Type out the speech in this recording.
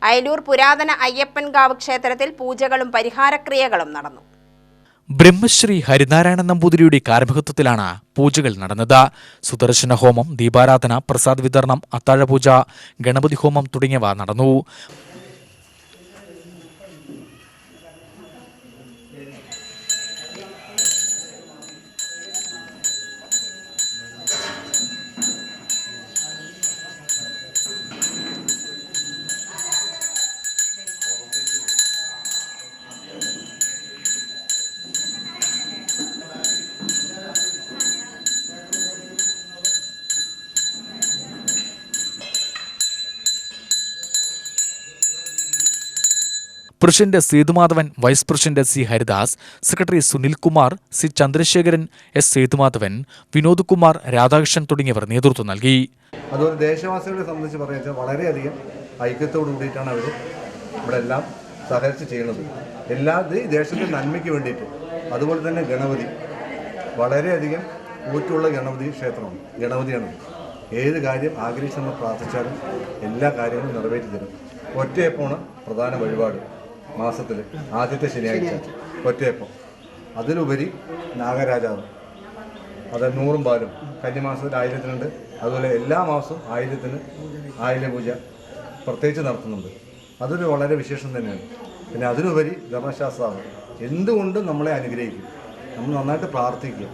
അയലൂർ പുരാതന അയ്യപ്പൻകാവ് ക്ഷേത്രത്തിൽ പൂജകളും പരിഹാരക്രിയകളും നടന്നു. ബ്രഹ്മശ്രീ ഹരിനാരായണ നമ്പൂതിരിയുടെ കാർമ്മികത്വത്തിലാണ് പൂജകൾ നടന്നത്. സുദർശന ഹോമം, ദീപാരാധന, പ്രസാദ് വിതരണം, അത്താഴപൂജ, ഗണപതി ഹോമം തുടങ്ങിയവ നടന്നു. President Sethumadhavan, vice president C Haridas, secretary Sunilkumar, C Chandrasekharan, S Sethumadhavan, Vinod Kumar, Radhakrishnan തുടങ്ങിയവർ നേതൃത്വം നൽകി. അതുപോലെ ദേശവാസികളെ സംബന്ധിച്ച് പറയുക വളരെയധികം ഐക്യത്തോടു കൂടിയിട്ടാണ് അവർ ഇവിടെ എല്ലാം സഹകരിച്ച് ചെയ്യുന്നത്. ഈ ദേശത്തിൻ്റെ നന്മയ്ക്ക് വേണ്ടിയിട്ട്. അതുപോലെ തന്നെ ഗണപതി വളരെയധികം ഊറ്റുള്ള ക്ഷേത്രമാണ്. ഗണപതിയാണ് ഏത് കാര്യം ആഗ്രഹിച്ച് നമ്മൾ പ്രാർത്ഥിച്ചാലും എല്ലാ കാര്യങ്ങളും നിറവേറ്റി തരും. ഒറ്റയപ്പമാണ് പ്രധാന വഴിപാട്. മാസത്തിൽ ആദ്യത്തെ ശനിയാഴ്ച ഒറ്റയപ്പം. അതിലുപരി നാഗരാജാവ്, അത് 100 പാലും കന്നിമാസത്തിൽ 1000-നുണ്ട്. അതുപോലെ എല്ലാ മാസവും 1000-ന് ആയില്യ പൂജ പ്രത്യേകിച്ച് നടത്തുന്നുണ്ട്. അതൊരു വളരെ വിശേഷം തന്നെയാണ്. പിന്നെ അതിലുപരി ധർമ്മശാസ്ത്രാവ് എന്തുകൊണ്ടും നമ്മളെ അനുഗ്രഹിക്കും. നമ്മൾ നന്നായിട്ട് പ്രാർത്ഥിക്കുക.